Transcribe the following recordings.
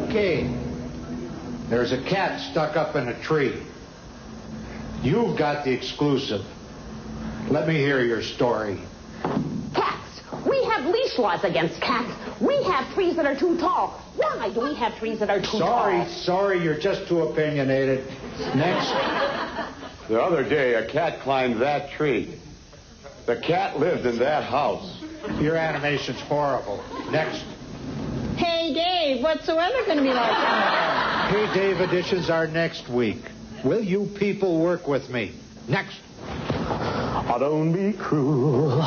Okay. There's a cat stuck up in a tree. You've got the exclusive. Let me hear your story. Cats. We have leash laws against cats. We have trees that are too tall. Why do we have trees that are too tall? Sorry, you're just too opinionated. Next. The other day, a cat climbed that tree. The cat lived in that house. Your animation's horrible. Next. Hey, Dave, what's the weather going to be like tomorrow? Hey, Dave editions are next week. Will you people work with me? Next. Oh, don't be cruel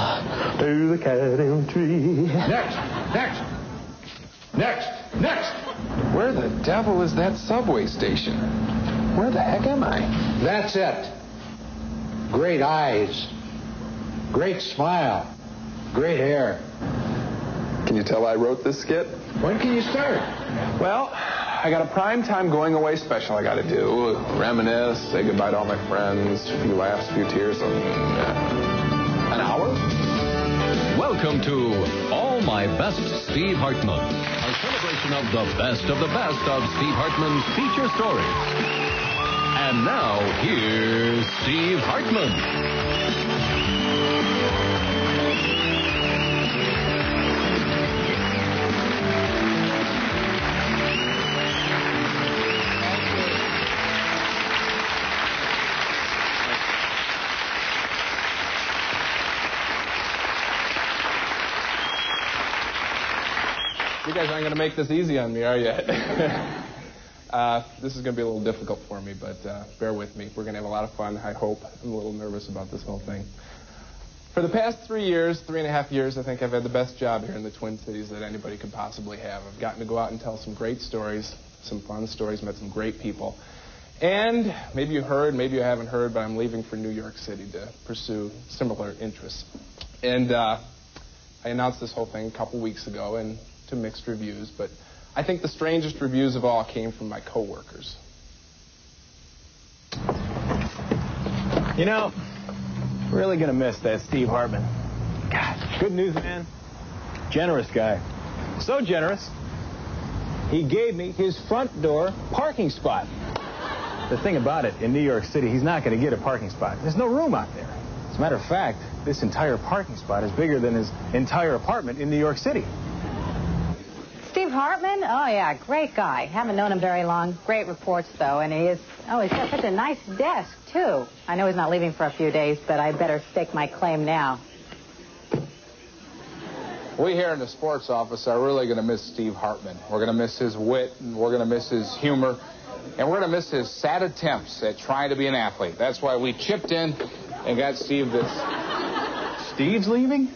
to the cat in the tree. Next. Where the devil is that subway station? Where the heck am I? That's it. Great eyes. Great smile. Great hair. Can you tell I wrote this skit? When can you start? Well, I got a primetime going away special I got to do. Reminisce, say goodbye to all my friends, a few laughs, a few tears. An hour? Welcome to All My Best Steve Hartman, a celebration of the best of Steve Hartman's feature stories. And now, here's Steve Hartman. You guys aren't going to make this easy on me, are you? This is going to be a little difficult for me, but bear with me. We're going to have a lot of fun, I hope. I'm a little nervous about this whole thing. For the past 3.5 years, I think I've had the best job here in the Twin Cities that anybody could possibly have. I've gotten to go out and tell some great stories, some fun stories, met some great people. And maybe you heard, maybe you haven't heard, but I'm leaving for New York City to pursue similar interests. And I announced this whole thing a couple weeks ago, and to mixed reviews, but I think the strangest reviews of all came from my coworkers. You know, really gonna miss that Steve Hartman. God, good news, man. Generous guy. So generous, he gave me his front door parking spot. The thing about it, in New York City, he's not gonna get a parking spot. There's no room out there. As a matter of fact, this entire parking spot is bigger than his entire apartment in New York City. Steve Hartman? Oh, yeah, great guy. Haven't known him very long. Great reports, though, and he's got such a nice desk, too. I know he's not leaving for a few days, but I better stake my claim now. We here in the sports office are really going to miss Steve Hartman. We're going to miss his wit, and we're going to miss his humor, and we're going to miss his sad attempts at trying to be an athlete. That's why we chipped in and got Steve this. Steve's leaving?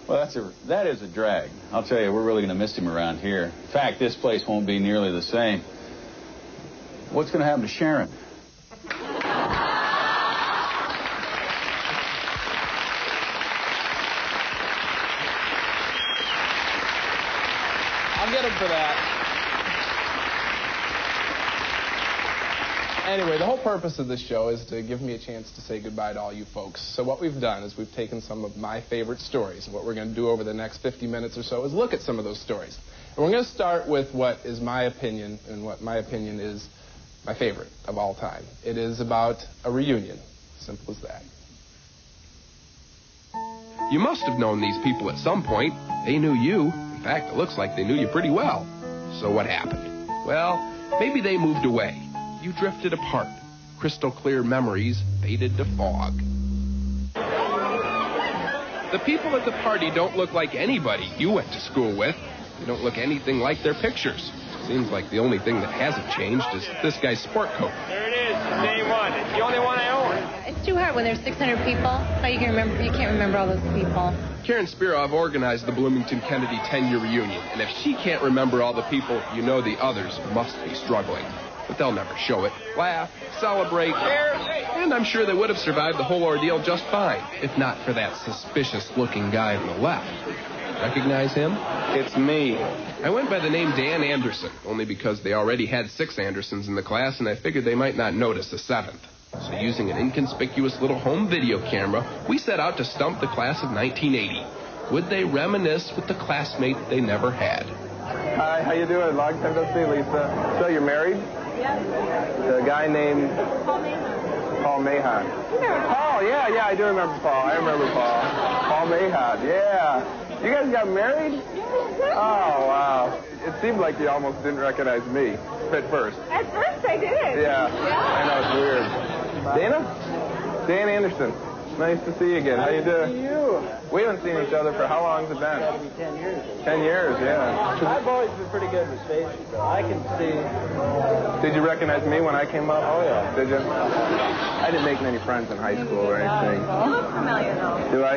Well, that is a drag. I'll tell you, we're really going to miss him around here. In fact, this place won't be nearly the same. What's going to happen to Sharon? I'll get him for that. Anyway, the whole purpose of this show is to give me a chance to say goodbye to all you folks. So what we've done is we've taken some of my favorite stories, and what we're going to do over the next 50 minutes or so is look at some of those stories. And we're going to start with what is my opinion, and what my opinion is my favorite of all time. It is about a reunion. Simple as that. You must have known these people at some point. They knew you. In fact, it looks like they knew you pretty well. So what happened? Well, maybe they moved away. You drifted apart. Crystal clear memories faded to fog. The people at the party don't look like anybody you went to school with. They don't look anything like their pictures. Seems like the only thing that hasn't changed is this guy's sport coat. There it is, day one. It's the only one I own. It's too hard when there's 600 people. How you can't remember all those people. Karen Spirov organized the Bloomington Kennedy 10-year reunion, and if she can't remember all the people, you know the others must be struggling. But they'll never show it. Laugh, celebrate, and I'm sure they would have survived the whole ordeal just fine, if not for that suspicious-looking guy on the left. Recognize him? It's me. I went by the name Dan Anderson, only because they already had 6 Andersons in the class, and I figured they might not notice a 7th. So using an inconspicuous little home video camera, we set out to stump the class of 1980. Would they reminisce with the classmate they never had? Hi, how you doing? Long time no see, Lisa. So you're married? Yes. To a guy named Paul Mahon. Paul, yeah, I do remember Paul. I remember Paul. Paul Mahon, yeah. You guys got married? Oh, wow. It seemed like you almost didn't recognize me at first. At first I did. Yeah. I know, it's weird. Dana? Dan Anderson. Nice to see you again. How you doing? We haven't seen each other for how long has it been? It's got to be 10 years. 10 years, yeah. I've always been pretty good with faces, though. I can see. Did you recognize me when I came up? Oh, yeah. Did you? I didn't make many friends in high school or anything. You look familiar, though. Do I?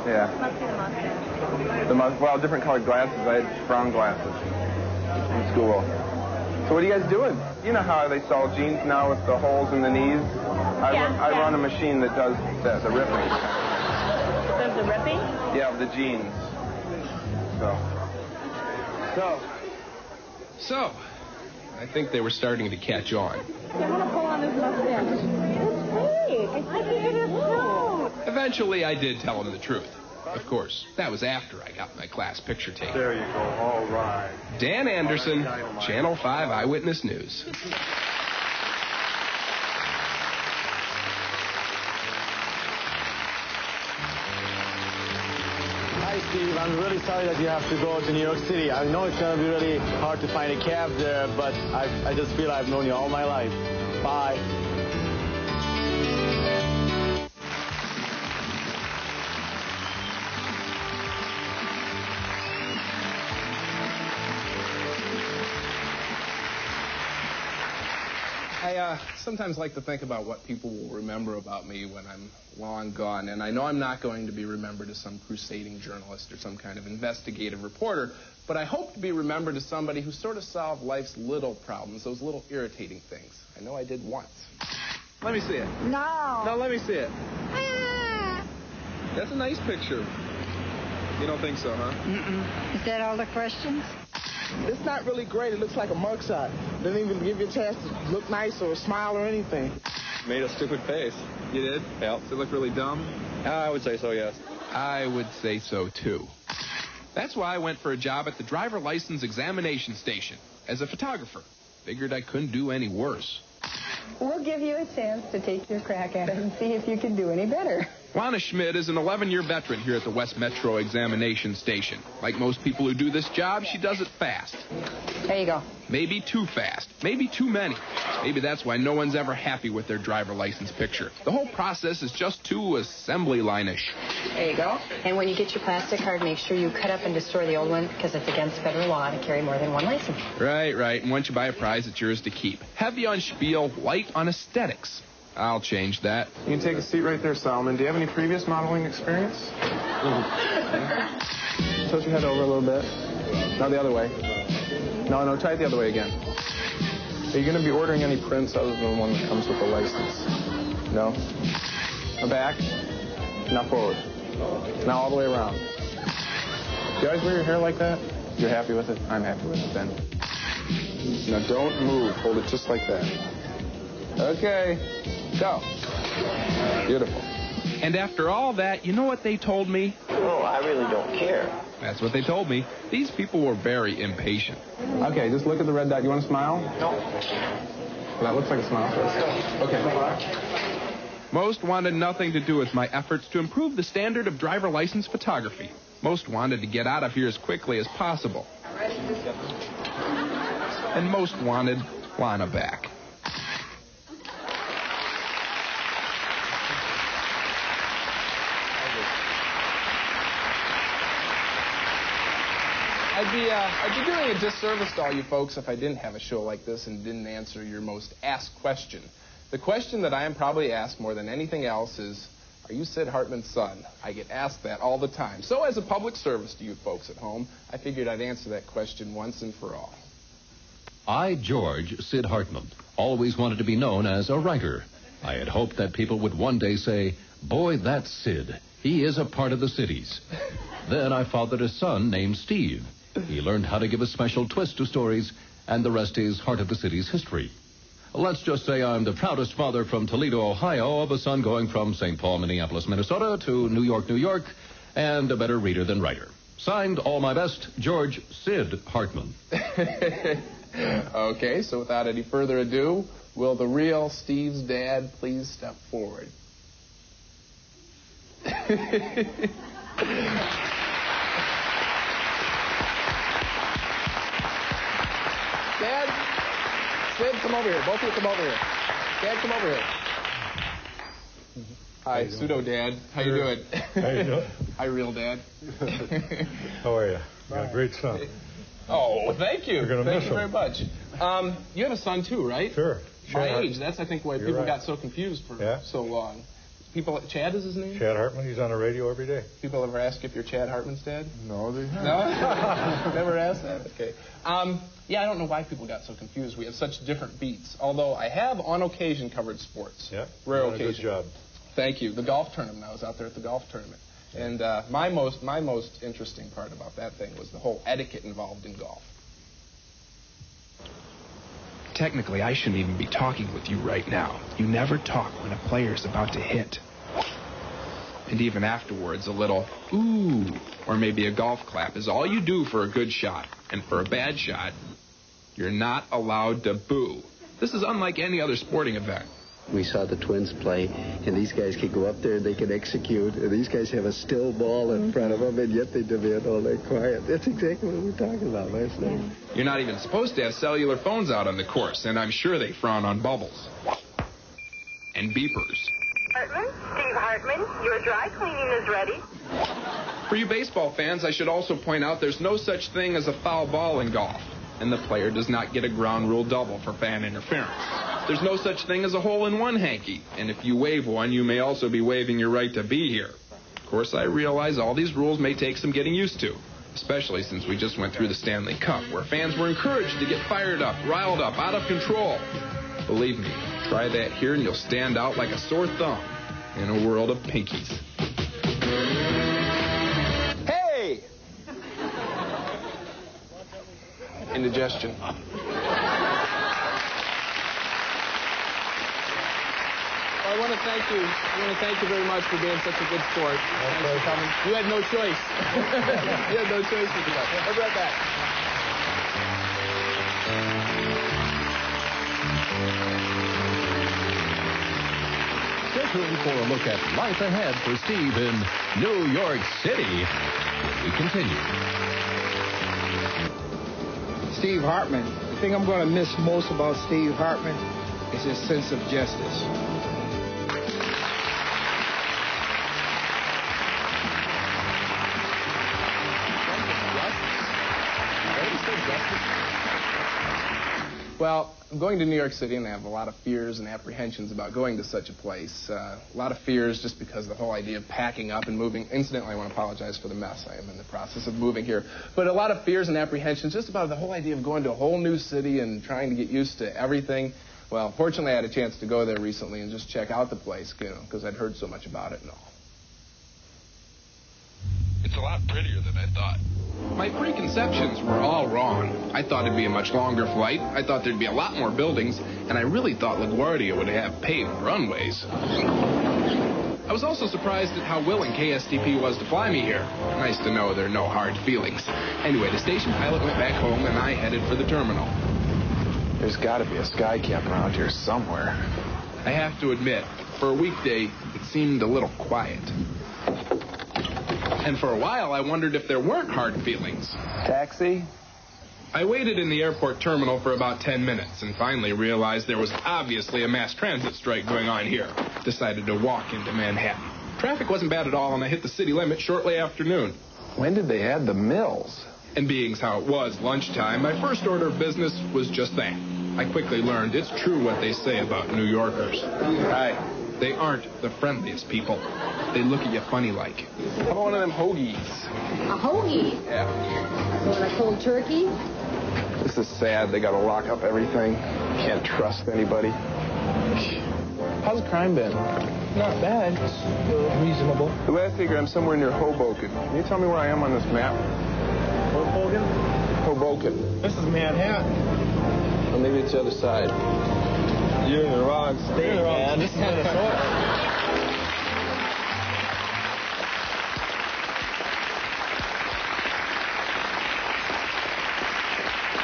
Yeah. Yeah. Must be the mustache. Well, different colored glasses. I had brown glasses in school. So what are you guys doing? You know how they sell jeans now with the holes in the knees? I run a machine that does the ripping. Does the ripping? Yeah, of the jeans. So, I think they were starting to catch on. I want to pull on his mustache. It's fake. I think it is true. Eventually, I did tell him the truth. Of course, that was after I got my class picture taken. There you go. All right. Dan Anderson, Channel 5 Eyewitness News. Hi, Steve. I'm really sorry that you have to go to New York City. I know it's going to be really hard to find a cab there, but I just feel I've known you all my life. Bye. I sometimes like to think about what people will remember about me when I'm long gone, and I know I'm not going to be remembered as some crusading journalist or some kind of investigative reporter, but I hope to be remembered as somebody who sort of solved life's little problems, those little irritating things. I know I did once. Let me see it. No. No, let me see it. That's a nice picture. You don't think so, huh? Mm-mm. Is that all the questions? It's not really great. It looks like a mugshot. Doesn't even give you a chance to look nice or smile or anything. Made a stupid face. You did? Yeah. Does it look really dumb? I would say so, yes. I would say so, too. That's why I went for a job at the driver license examination station as a photographer. Figured I couldn't do any worse. We'll give you a chance to take your crack at it and see if you can do any better. Lana Schmidt is an 11-year veteran here at the West Metro Examination Station. Like most people who do this job, she does it fast. There you go. Maybe too fast. Maybe too many. Maybe that's why no one's ever happy with their driver license picture. The whole process is just too assembly line-ish. There you go. And when you get your plastic card, make sure you cut up and destroy the old one because it's against federal law to carry more than one license. Right. And once you buy a prize, it's yours to keep. Heavy on spiel, light on aesthetics. I'll change that. You can take a seat right there, Solomon. Do you have any previous modeling experience? Tilt your head over a little bit. Now the other way. No, try it the other way again. Are you going to be ordering any prints other than the one that comes with the license? No? Now back. Now forward. Now all the way around. Do you always wear your hair like that? You're happy with it? I'm happy with it then. Now don't move. Hold it just like that. Okay. Go. Beautiful. And after all that, you know what they told me? Oh, I really don't care. That's what they told me. These people were very impatient. Okay, just look at the red dot. You want to smile? No. Well, that looks like a smile. Okay. Most wanted nothing to do with my efforts to improve the standard of driver license photography. Most wanted to get out of here as quickly as possible. And most wanted Lana back. I'd be doing a disservice to all you folks if I didn't have a show like this and didn't answer your most asked question. The question that I am probably asked more than anything else is, are you Sid Hartman's son? I get asked that all the time. So as a public service to you folks at home, I figured I'd answer that question once and for all. I, George Sid Hartman, always wanted to be known as a writer. I had hoped that people would one day say, boy, that's Sid. He is a part of the cities. Then I fathered a son named Steve. He learned how to give a special twist to stories, and the rest is Heart of the City's history. Let's just say I'm the proudest father from Toledo, Ohio, of a son going from St. Paul, Minneapolis, Minnesota, to New York, New York, and a better reader than writer. Signed, all my best, George Sid Hartman. Okay, so without any further ado, will the real Steve's dad please step forward? Dad, Sid, come over here. Both of you come over here. Dad, come over here. Hi, pseudo-dad. How you doing? How you doing? Hi, real dad. How are you? You got a great son. Oh, thank you. You're going to miss him. Thank you very much. You have a son, too, right? Sure. My age. That's, I think, why people right. got so confused for so long. Chad is his name? Chad Hartman. He's on the radio every day. People ever ask if you're Chad Hartman's dad? No, they haven't. No? Never asked that? Okay. Yeah, I don't know why people got so confused. We have such different beats. Although I have, on occasion, covered sports. Yeah. Rare You're doing occasion. a good job. Thank you. The golf tournament. I was out there at the golf tournament. And my most interesting part about that thing was the whole etiquette involved in golf. Technically, I shouldn't even be talking with you right now. You never talk when a player's about to hit. And even afterwards, a little ooh, or maybe a golf clap is all you do for a good shot. And for a bad shot, you're not allowed to boo. This is unlike any other sporting event. We saw the Twins play, and these guys could go up there and they can execute. And these guys have a still ball in front of them, and yet they demand all that quiet. That's exactly what we were talking about last night. You're not even supposed to have cellular phones out on the course, and I'm sure they frown on bubbles. And beepers. Hartman, Steve Hartman, your dry cleaning is ready. For you baseball fans, I should also point out there's no such thing as a foul ball in golf, and the player does not get a ground rule double for fan interference. There's no such thing as a hole-in-one hanky, and if you waive one, you may also be waiving your right to be here. Of course, I realize all these rules may take some getting used to, especially since we just went through the Stanley Cup, where fans were encouraged to get fired up, riled up, out of control. Believe me, try that here and you'll stand out like a sore thumb in a world of pinkies. Hey! Indigestion. I want to thank you. I want to thank you very much for being such a good sport. Thanks for coming. You had no choice. You had no choice to do that. I'll be right back. Stay tuned for a look at life ahead for Steve in New York City. We continue. Steve Hartman. The thing I'm going to miss most about Steve Hartman is his sense of justice. Well, I'm going to New York City, and I have a lot of fears and apprehensions about going to such a place. A lot of fears just because the whole idea of packing up and moving. Incidentally, I want to apologize for the mess. I am in the process of moving here. But a lot of fears and apprehensions just about the whole idea of going to a whole new city and trying to get used to everything. Well, fortunately, I had a chance to go there recently and just check out the place, because I'd heard so much about it and all. It's a lot prettier than I thought. My preconceptions were all wrong. I thought it'd be a much longer flight. I thought there'd be a lot more buildings, and I really thought LaGuardia would have paved runways. I was also surprised at how willing KSTP was to fly me here. Nice to know there are no hard feelings. Anyway, the station pilot went back home, and I headed for the terminal. There's got to be a sky camp around here somewhere. I have to admit, for a weekday, it seemed a little quiet. And for a while, I wondered if there weren't hard feelings. Taxi? I waited in the airport terminal for about 10 minutes and finally realized there was obviously a mass transit strike going on here. Decided to walk into Manhattan. Traffic wasn't bad at all, and I hit the city limit shortly after noon. When did they add the mills? And being how it was lunchtime, my first order of business was just that. I quickly learned it's true what they say about New Yorkers. Hi. They aren't the friendliest people. They look at you funny like. How about one of them hoagies? A hoagie? Yeah. You want a cold turkey? This is sad. They got to lock up everything. Can't trust anybody. How's crime been? Not bad. It's reasonable. The last figure, I'm somewhere near Hoboken. Can you tell me where I am on this map? Hoboken? Hoboken. This is Manhattan. Well, maybe it's the other side. You're in the wrong state, man. This is Minnesota.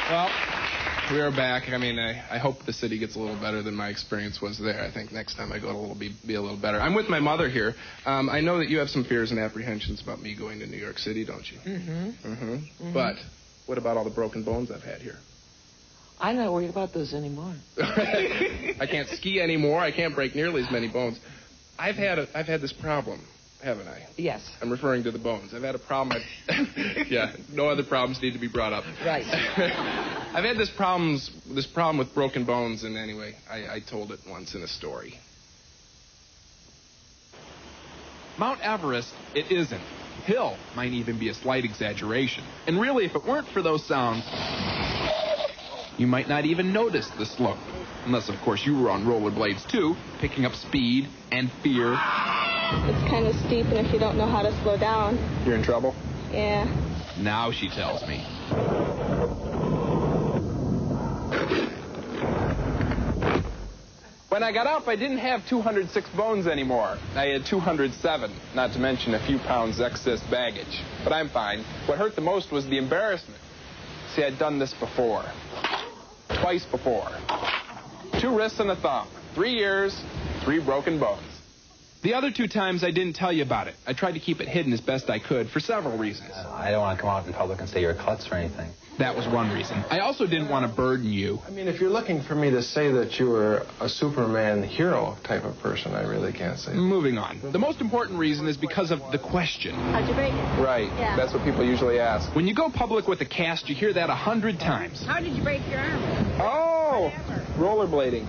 Well, we are back. I mean, I hope the city gets a little better than my experience was there. I think next time I go, it'll be a little better. I'm with my mother here. I know that you have some fears and apprehensions about me going to New York City, don't you? But what about all the broken bones I've had here? I'm not worried about those anymore. I can't ski anymore. I can't break nearly as many bones. I've had this problem, haven't I? Yes. I'm referring to the bones. I've had a problem. Yeah, no other problems need to be brought up. Right. I've had this problem with broken bones, and anyway, I told it once in a story. Mount Everest, it isn't. Hill might even be a slight exaggeration. And really, if it weren't for those sounds, you might not even notice the slope. Unless, of course, you were on rollerblades, too, picking up speed and fear. It's kind of steep, and if you don't know how to slow down. You're in trouble? Yeah. Now she tells me. When I got up, I didn't have 206 bones anymore. I had 207, not to mention a few pounds excess baggage. But I'm fine. What hurt the most was the embarrassment. See, I'd done this before. Twice before. 2 wrists and a thumb. 3 years, 3 broken bones. The other 2 times I didn't tell you about it. I tried to keep it hidden as best I could for several reasons. I don't want to come out in public and say you're a klutz or anything. That was one reason. I also didn't want to burden you. I mean, if you're looking for me to say that you were a Superman hero type of person, I really can't say. Moving on. The most important reason is because of the question. How'd you break it? Right. Yeah. That's what people usually ask. When you go public with a cast, you hear that 100 times. How did you break your arm? Oh! Rollerblading.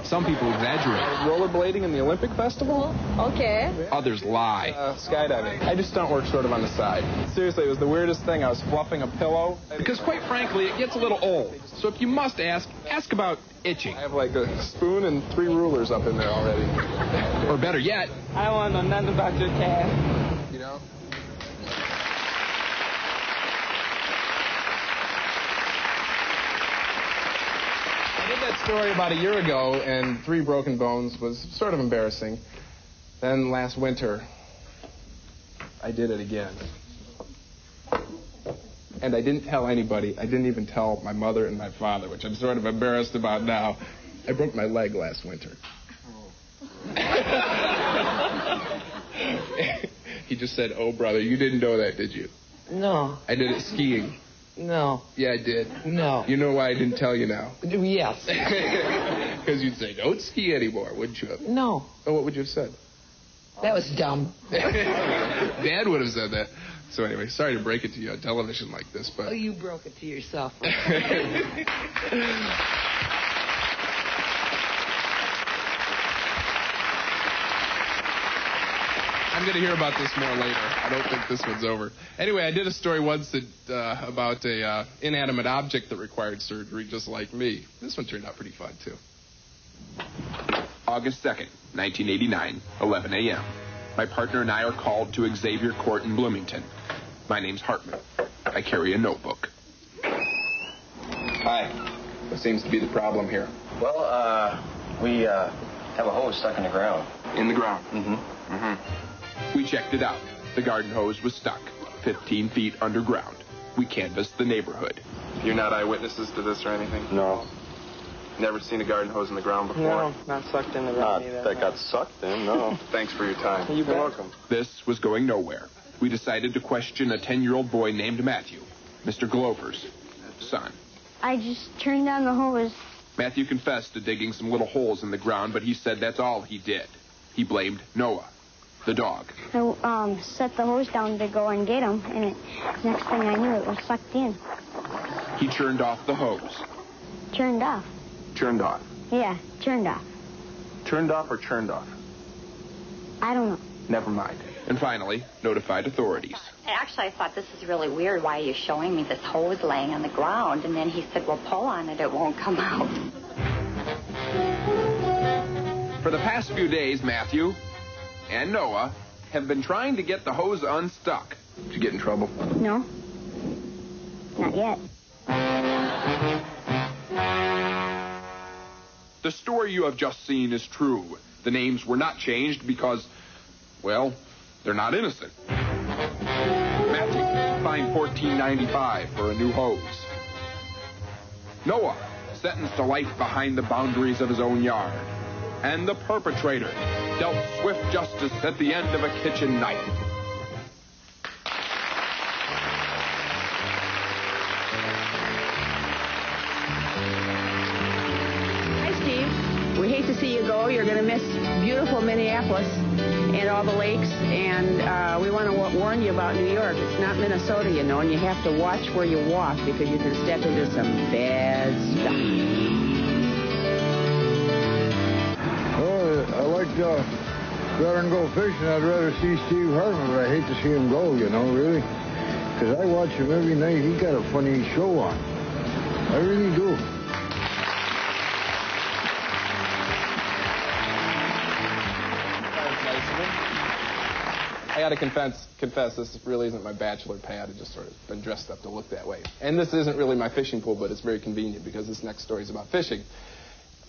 Some people exaggerate. Rollerblading in the Olympic Festival? Okay. Others lie. Skydiving. I just stunt work sort of on the side. Seriously, it was the weirdest thing. I was fluffing a pillow. Because quite frankly, it gets a little old. So if you must ask about itching. I have like a spoon and 3 rulers up in there already. Or better yet, I want to know nothing about your cast. You know? I did that story about a year ago, and 3 broken bones was sort of embarrassing. Then last winter, I did it again. And I didn't tell anybody. I didn't even tell my mother and my father, which I'm sort of embarrassed about now. I broke my leg last winter. He just said, "Oh, brother, you didn't know that, did you?" No. I did it skiing. No. Yeah, I did. No. You know why I didn't tell you now? Yes. Because you'd say, "Don't ski anymore," wouldn't you have? No. Oh, what would you have said? That was dumb. Dad would have said that. So anyway, sorry to break it to you on television like this, but... Oh, you broke it to yourself. I'm going to hear about this more later. I don't think this one's over. Anyway, I did a story once that, about a inanimate object that required surgery, just like me. This one turned out pretty fun, too. August 2nd, 1989, 11 a.m. My partner and I are called to Xavier Court in Bloomington. My name's Hartman. I carry a notebook. Hi. What seems to be the problem here? Well, we have a hose stuck in the ground. In the ground? Mm-hmm. Mm-hmm. We checked it out. The garden hose was stuck, 15 feet underground. We canvassed the neighborhood. You're not eyewitnesses to this or anything? No. Never seen a garden hose in the ground before? No, not sucked in the ground either. That got sucked in, no. Thanks for your time. You're welcome. This was going nowhere. We decided to question a 10-year-old boy named Matthew, Mr. Glover's son. I just turned down the hose. Matthew confessed to digging some little holes in the ground, but he said that's all he did. He blamed Noah, the dog. I set the hose down to go and get him, and next thing I knew, it was sucked in. He turned off the hose. Turned off. Turned off. Yeah, turned off. Turned off or churned off? I don't know. Never mind. And finally, notified authorities. Actually, I thought this is really weird. Why are you showing me this hose laying on the ground? And then he said, well, pull on it. It won't come out. For the past few days, Matthew and Noah have been trying to get the hose unstuck. Did you get in trouble? No. Not yet. The story you have just seen is true. The names were not changed because, well, they're not innocent. Matthew fined $14.95 for a new hose. Noah, sentenced to life behind the boundaries of his own yard. And the perpetrator dealt swift justice at the end of a kitchen knife. Hi, Steve. We hate to see you go. You're going to miss beautiful Minneapolis and all the lakes. And we want to warn you about New York. It's not Minnesota, you know, and you have to watch where you walk because you can step into some bad stuff. I like rather than go fishing, I'd rather see Steve Hartman, but I hate to see him go, you know, really. Because I watch him every night. He got a funny show on. I really do. I got to confess, this really isn't my bachelor pad. I've just sort of been dressed up to look that way. And this isn't really my fishing pool, but it's very convenient because this next story is about fishing.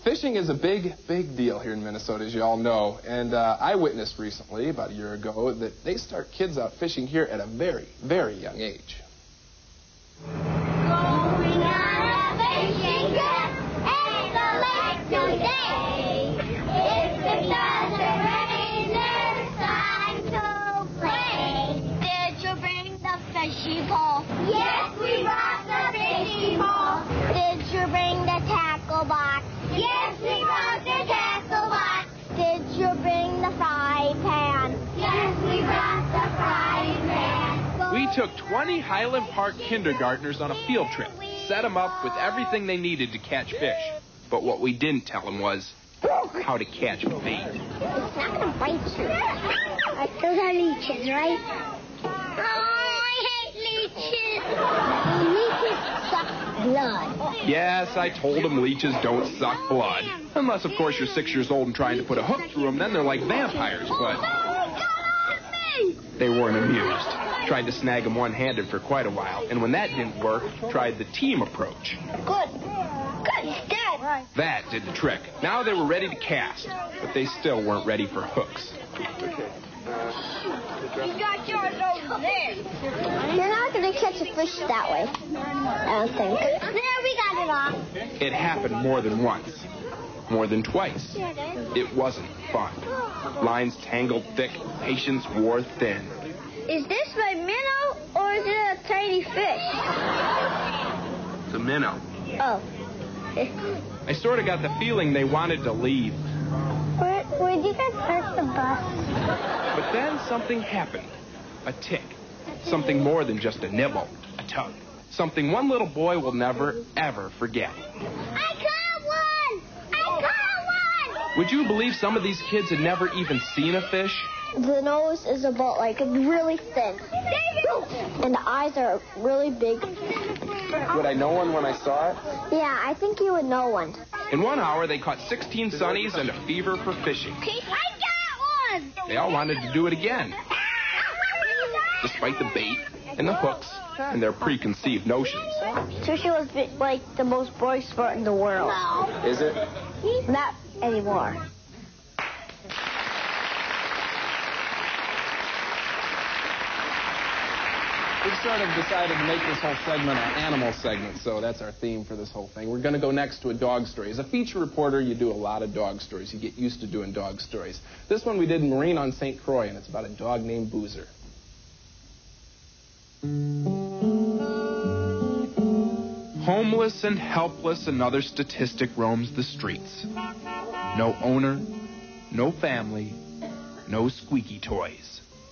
Fishing is a big, big deal here in Minnesota, as you all know. And I witnessed recently, about a year ago, that they start kids out fishing here at a very, very young age. Going on a fishing trip in the lake today. If it doesn't rain, there's time to play. Did you bring the fishing pole? Yes, we brought the fishing pole. Did you bring the tackle box? Yes, we brought the tackle box. Did you bring the fry pan? Yes, we brought the fry pan. We took 20 Highland Park kindergartners on a field trip, set them up with everything they needed to catch fish. But what we didn't tell them was how to catch bait. It's not going to bite you. Those are leeches, right? Oh, I hate leeches. Leeches suck blood. Yes, I told them leeches don't suck blood. Unless, of course, you're 6 years old and trying to put a hook through them, then they're like vampires, but they weren't amused. Tried to snag them one-handed for quite a while, and when that didn't work, tried the team approach. Good. He's dead. Right. That did the trick. Now they were ready to cast, but they still weren't ready for hooks. You got yours over there. You're not going to catch a fish that way, I don't think. There, we got it off. It happened more than once, more than twice. It wasn't fun. Lines tangled thick, patience wore thin. Is this my minnow, or is it a tiny fish? The minnow. Oh. I sort of got the feeling they wanted to leave. Where'd you guys park the bus? But then something happened. A tick. Something more than just a nibble. A tug. Something one little boy will never, ever forget. I caught one! Would you believe some of these kids had never even seen a fish? The nose is about, really thin. And the eyes are really big. Would I know one when I saw it? Yeah, I think you would know one. In 1 hour, they caught 16 sunnies and a fever for fishing. I got one! They all wanted to do it again. Despite the bait and the hooks and their preconceived notions. Sushi was the most boring sport in the world. No. Is it? Not anymore. We've sort of decided to make this whole segment an animal segment, so that's our theme for this whole thing. We're going to go next to a dog story. As a feature reporter, you do a lot of dog stories. You get used to doing dog stories. This one we did in Marine on St. Croix, and it's about a dog named Boozer. Homeless and helpless, another statistic roams the streets. No owner, no family, no squeaky toys.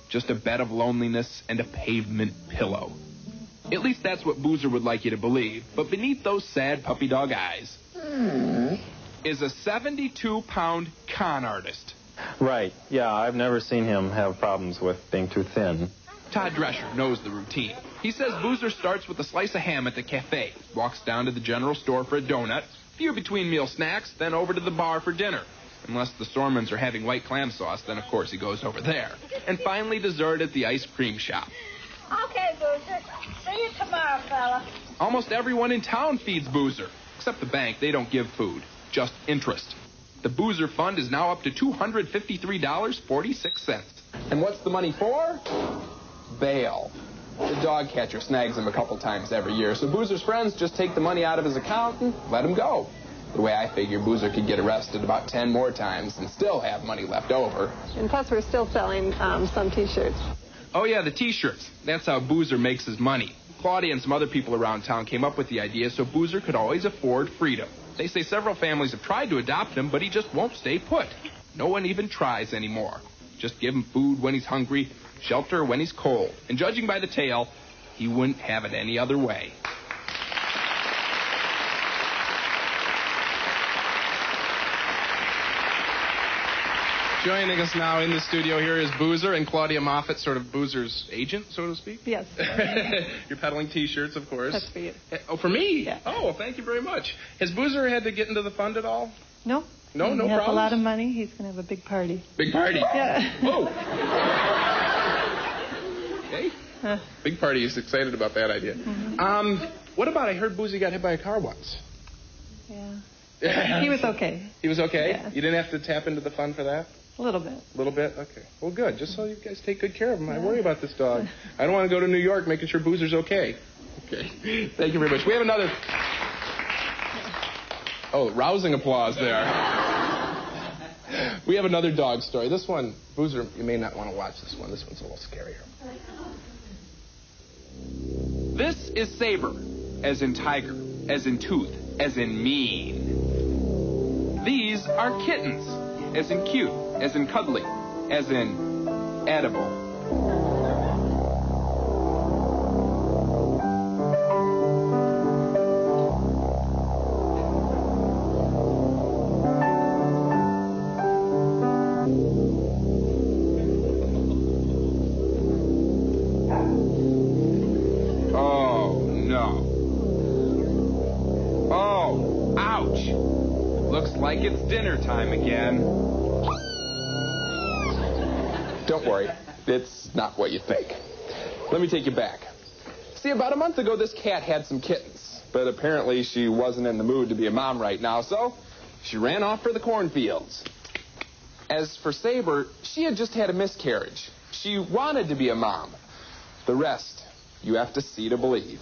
Just a bed of loneliness and a pavement pillow. At least that's what Boozer would like you to believe. But beneath those sad puppy dog eyes is a 72-pound con artist. Right. Yeah, I've never seen him have problems with being too thin. Todd Drescher knows the routine. He says Boozer starts with a slice of ham at the cafe, walks down to the general store for a donut, a few between-meal snacks, then over to the bar for dinner. Unless the Sormans are having white clam sauce, then of course he goes over there. And finally dessert at the ice cream shop. Okay, Boozer. See you tomorrow, fella. Almost everyone in town feeds Boozer, except the bank. They don't give food, just interest. The Boozer Fund is now up to $253.46. And what's the money for? Bail. The dog catcher snags him a couple times every year, so Boozer's friends just take the money out of his account and let him go. The way I figure, Boozer could get arrested about 10 more times and still have money left over. And plus, we're still selling some T-shirts. Oh, yeah, the T-shirts. That's how Boozer makes his money. Claudia and some other people around town came up with the idea so Boozer could always afford freedom. They say several families have tried to adopt him, but he just won't stay put. No one even tries anymore. Just give him food when he's hungry, shelter when he's cold. And judging by the tale, he wouldn't have it any other way. Joining us now in the studio here is Boozer and Claudia Moffett, sort of Boozer's agent, so to speak. Yes. You're peddling T-shirts, of course. That's for you. Oh, for me? Yeah. Oh, well, thank you very much. Has Boozer had to get into the fund at all? No. No He has problems? a lot of money. He's going to have a big party. Big party? Yeah. Whoa. Okay. Big party. He's excited about that idea. Mm-hmm. What about, I heard Boozy got hit by a car once. Yeah. He was okay. He was okay? Yeah. You didn't have to tap into the fund for that? A little bit. A little bit? Okay. Well, good. Just so you guys take good care of him. I worry about this dog. I don't want to go to New York making sure Boozer's okay. Okay. Thank you very much. We have another... Oh, rousing applause there. We have another dog story. This one, Boozer, you may not want to watch this one. This one's a little scarier. This is Saber, as in tiger, as in tooth, as in mean. These are kittens, as in cute, as in cuddly, as in edible. Oh, no. Oh, ouch. Looks like it's dinner time again. Don't worry, it's not what you think. Let me take you back. See, about a month ago, this cat had some kittens, but apparently she wasn't in the mood to be a mom right now, so she ran off for the cornfields. As for Saber, she had just had a miscarriage. She wanted to be a mom. The rest, you have to see to believe.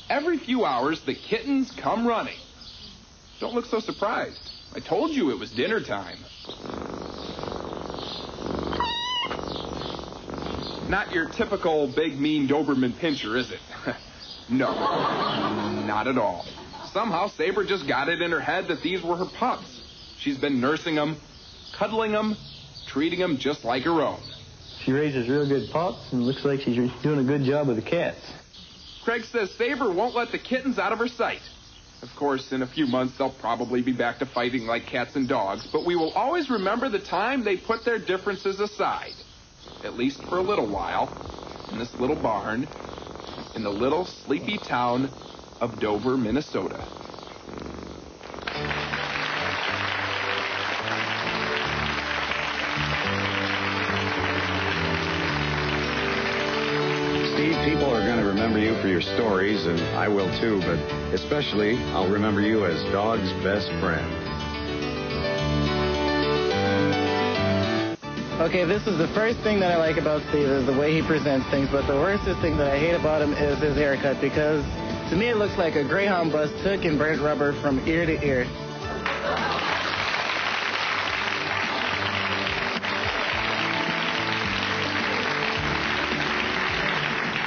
Every few hours, the kittens come running. Don't look so surprised. I told you it was dinner time. Not your typical big, mean Doberman pinscher, is it? No, not at all. Somehow, Saber just got it in her head that these were her pups. She's been nursing them, cuddling them, treating them just like her own. She raises real good pups and looks like she's doing a good job with the cats. Craig says Saber won't let the kittens out of her sight. Of course, in a few months, they'll probably be back to fighting like cats and dogs, but we will always remember the time they put their differences aside, at least for a little while, in this little barn, in the little sleepy town of Dover, Minnesota. Steve, people are going to remember you for your stories, and I will too, but especially I'll remember you as Dog's best friend. Okay, this is the first thing that I like about Steve is the way he presents things, but the worstest thing that I hate about him is his haircut, because to me it looks like a Greyhound bus took and burnt rubber from ear to ear.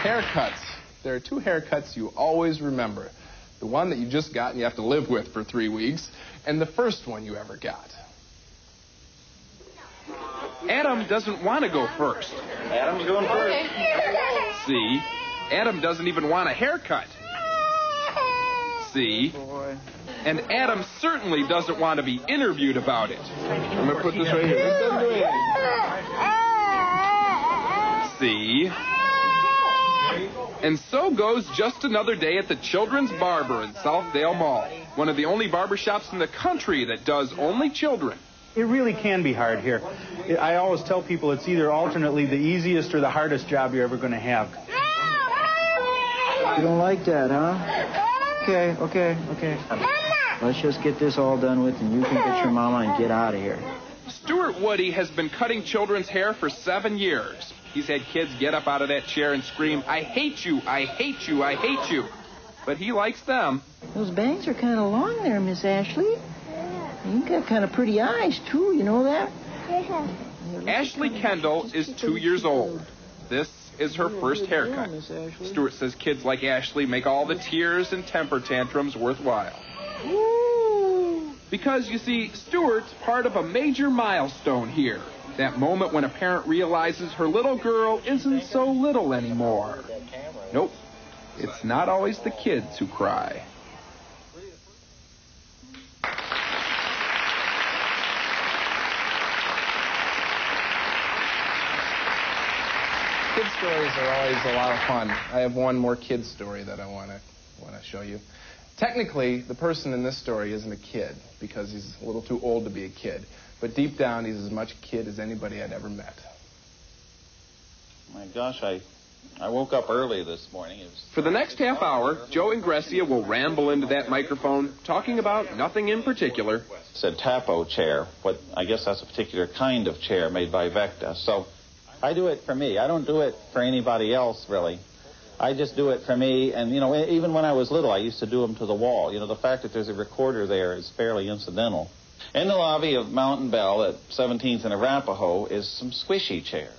Haircuts. There are two haircuts you always remember. The one that you just got and you have to live with for 3 weeks, and the first one you ever got. Adam doesn't want to go first. Adam's going first. See? Adam doesn't even want a haircut. See? And Adam certainly doesn't want to be interviewed about it. I'm going to put this right here. See? And so goes just another day at the Children's Barber in Southdale Mall, one of the only barbershops in the country that does only children. It really can be hard here. I always tell people it's either alternately the easiest or the hardest job you're ever going to have. You don't like that, huh? Okay. Let's just get this all done with, and you can get your mama and get out of here. Stuart Woody has been cutting children's hair for 7 years. He's had kids get up out of that chair and scream, "I hate you, I hate you, I hate you." But he likes them. Those bangs are kind of long there, Miss Ashley. You got kind of pretty eyes, too. You know that? Yeah. Ashley Kendall is 2 years old. This is her first haircut. Stuart says kids like Ashley make all the tears and temper tantrums worthwhile. Because, you see, Stuart's part of a major milestone here. That moment when a parent realizes her little girl isn't so little anymore. Nope, it's not always the kids who cry. Kid stories are always a lot of fun. I have one more kid story that I want to show you. Technically, the person in this story isn't a kid because he's a little too old to be a kid. But deep down, he's as much a kid as anybody I'd ever met. My gosh, I woke up early this morning. For the next half hour, Joe and Grecia will ramble into that microphone, talking about nothing in particular. It's a Tapo chair. I guess that's a particular kind of chair made by Vecta. So I do it for me. I don't do it for anybody else, really. I just do it for me. And, you know, even when I was little, I used to do them to the wall. You know, the fact that there's a recorder there is fairly incidental. In the lobby of Mountain Bell at 17th and Arapahoe is some squishy chairs.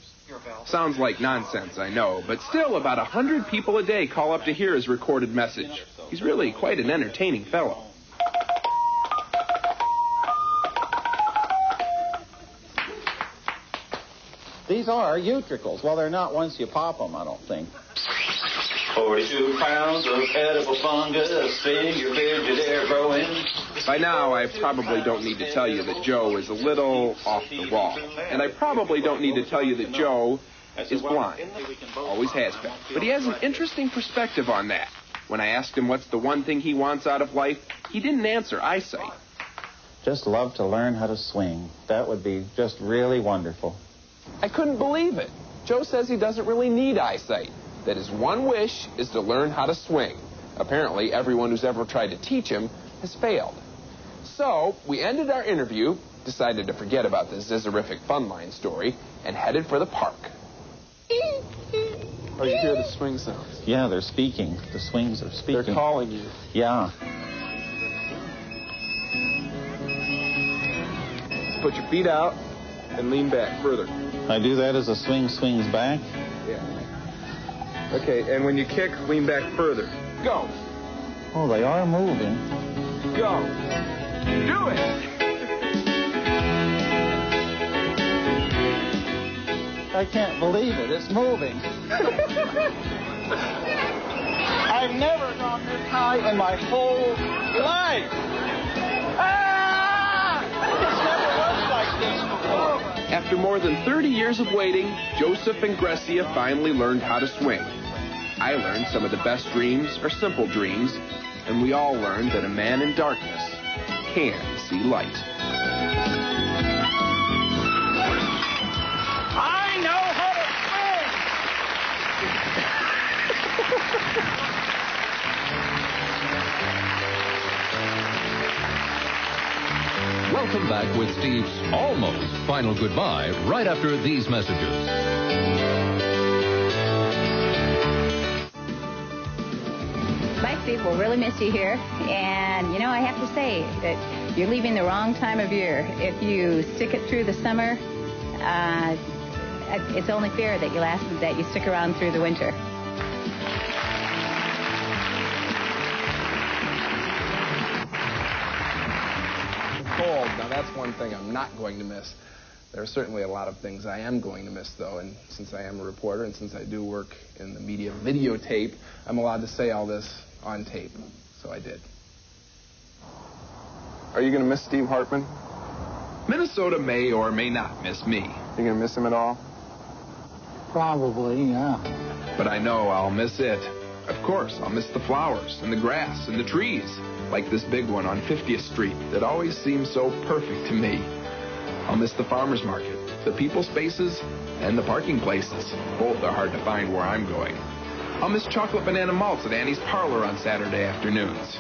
Sounds like nonsense, I know, but still about 100 people a day call up to hear his recorded message. He's really quite an entertaining fellow. These are utricles. Well, they're not once you pop them, I don't think. 42 pounds of edible fungus, your fidget air growing. By now, I probably don't need to tell you that Joe is a little off the wall. And I probably don't need to tell you that Joe is blind. Always has been. But he has an interesting perspective on that. When I asked him what's the one thing he wants out of life, he didn't answer eyesight. Just love to learn how to swing. That would be just really wonderful. I couldn't believe it. Joe says he doesn't really need eyesight, that his one wish is to learn how to swing. Apparently, everyone who's ever tried to teach him has failed. So, we ended our interview, decided to forget about this Zizerific Funline story, and headed for the park. Oh, you hear the swing sounds? Yeah, they're speaking. The swings are speaking. They're calling you. Yeah. Put your feet out and lean back further. I do that as the swing swings back? Yeah. Okay, and when you kick, lean back further. Go. Oh, they are moving. Go. Do it. I can't believe it. It's moving. I've never gone this high in my whole life. Ah! It's never worked like this before. After more than 30 years of waiting, Joseph and Grecia finally learned how to swing. I learned some of the best dreams are simple dreams, and we all learned that a man in darkness can see light. I know how to swing! Welcome back with Steve's almost final goodbye right after these messages. Bye, Steve. We'll really miss you here. And, you know, I have to say that you're leaving the wrong time of year. If you stick it through the summer, it's only fair that you stick around through the winter. Cold. Now, that's one thing I'm not going to miss. There are certainly a lot of things I am going to miss, though, and since I am a reporter and since I do work in the media videotape, I'm allowed to say all this on tape, so I did. Are you going to miss Steve Hartman? Minnesota may or may not miss me. You going to miss him at all? Probably, yeah. But I know I'll miss it. Of course, I'll miss the flowers and the grass and the trees, like this big one on 50th Street that always seems so perfect to me. I'll miss the farmer's market, the people spaces, and the parking places. Both are hard to find where I'm going. I'll miss chocolate banana malts at Annie's Parlor on Saturday afternoons.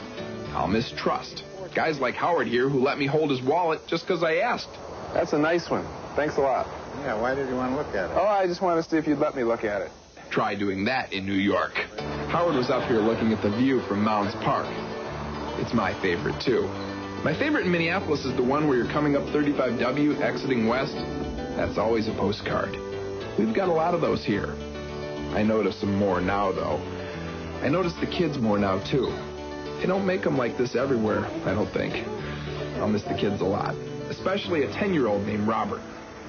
I'll miss trust. Guys like Howard here who let me hold his wallet just because I asked. That's a nice one. Thanks a lot. Yeah, why did you want to look at it? Oh, I just wanted to see if you'd let me look at it. Try doing that in New York. Howard was up here looking at the view from Mounds Park. It's my favorite, too. My favorite in Minneapolis is the one where you're coming up 35W, exiting west. That's always a postcard. We've got a lot of those here. I notice them more now, though. I notice the kids more now, too. They don't make them like this everywhere, I don't think. I'll miss the kids a lot, especially a 10-year-old named Robert.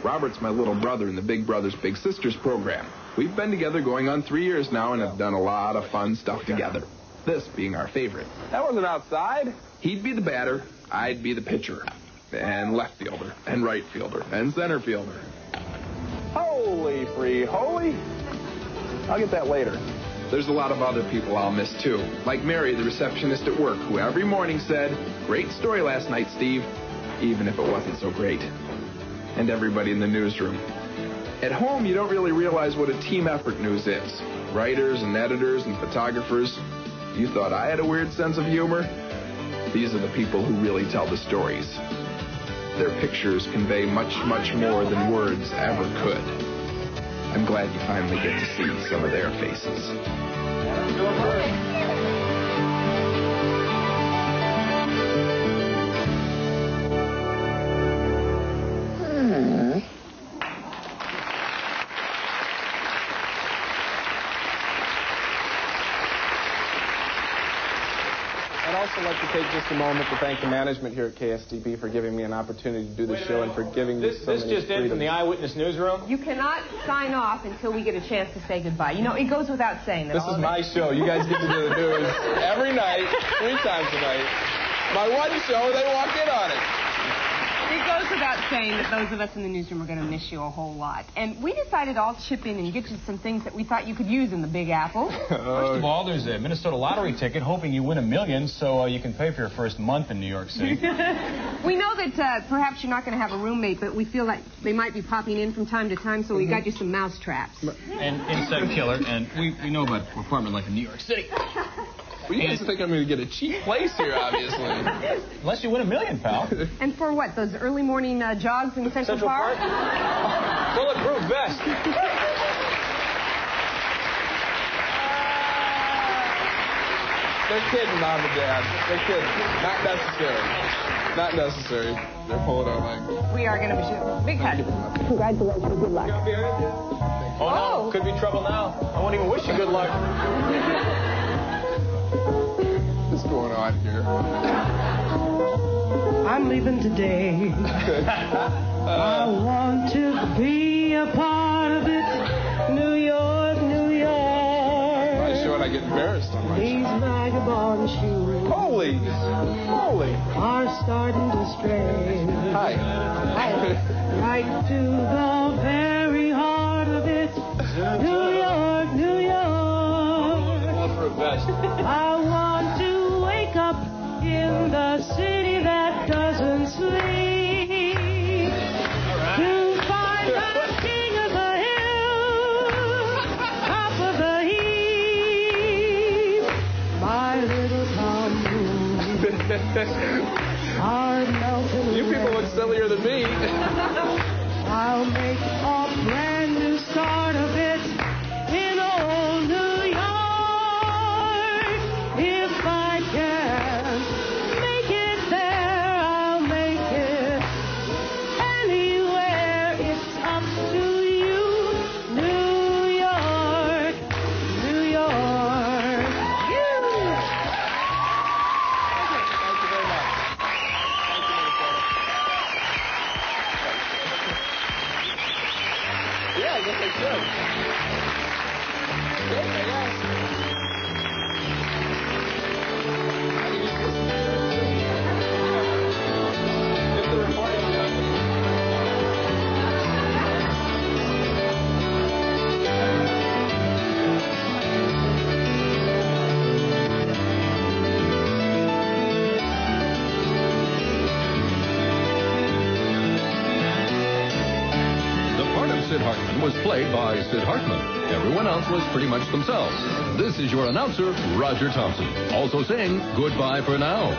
Robert's my little brother in the Big Brothers Big Sisters program. We've been together going on 3 years now and have done a lot of fun stuff together. This being our favorite. That wasn't outside. He'd be the batter, I'd be the pitcher, and left fielder, and right fielder, and center fielder. Holy free holy. I'll get that later. There's a lot of other people I'll miss, too. Like Mary, the receptionist at work, who every morning said, "Great story last night, Steve," even if it wasn't so great. And everybody in the newsroom. At home, you don't really realize what a team effort news is. Writers and editors and photographers. You thought I had a weird sense of humor? These are the people who really tell the stories. Their pictures convey much, much more than words ever could. I'm glad you finally get to see some of their faces. I'd also like to take just a moment to thank the management here at KSTP for giving me an opportunity to do this show and for giving me so many This just in from the Eyewitness Newsroom. You cannot sign off until we get a chance to say goodbye. You know, it goes without saying that. This is my show. You guys get to do the news every night, 3 times a night. My one show, they walk in on it. It goes without saying that those of us in the newsroom are going to miss you a whole lot. And we decided I'll chip in and get you some things that we thought you could use in the Big Apple. First of all, there's a Minnesota lottery ticket hoping you win $1 million so you can pay for your first month in New York City. We know that perhaps you're not going to have a roommate, but we feel like they might be popping in from time to time, so we got you some mouse traps. And insect killer, and we know about apartment life in New York City. Well, you guys think I'm going to get a cheap place here, obviously. Unless you win $1 million, pal. And for what, those early morning jogs in Central Park? Bulletproof vest. They're kidding, Mom and Dad. They're kidding. Not necessary. Not necessary. They're pulling our leg. We are going to miss you. Big hug. Congratulations. Good luck. Oh, no. Could be trouble now. I won't even wish you good luck. What's going on here? I'm leaving today. I want to be a part of it. New York, New York. My show and I get embarrassed on my These vagabond shoes. Holy. Are starting to stray. Hi. Right to the very heart of it. New York, New York. I want to wake up in the city that doesn't sleep. To find the king of the hill, top of the heap. My little town are melting. You people look sillier than me. I'll make a brand new start of it in old New York. If I can make it there, I'll make it anywhere. It's up to you, New York, New York. Thank you very much. Yeah, I guess I should. Yes, I guess. If the recording Sid Hartman was played by Sid Hartman. Everyone else was pretty much themselves. This is your announcer, Roger Thompson. Also saying goodbye for now.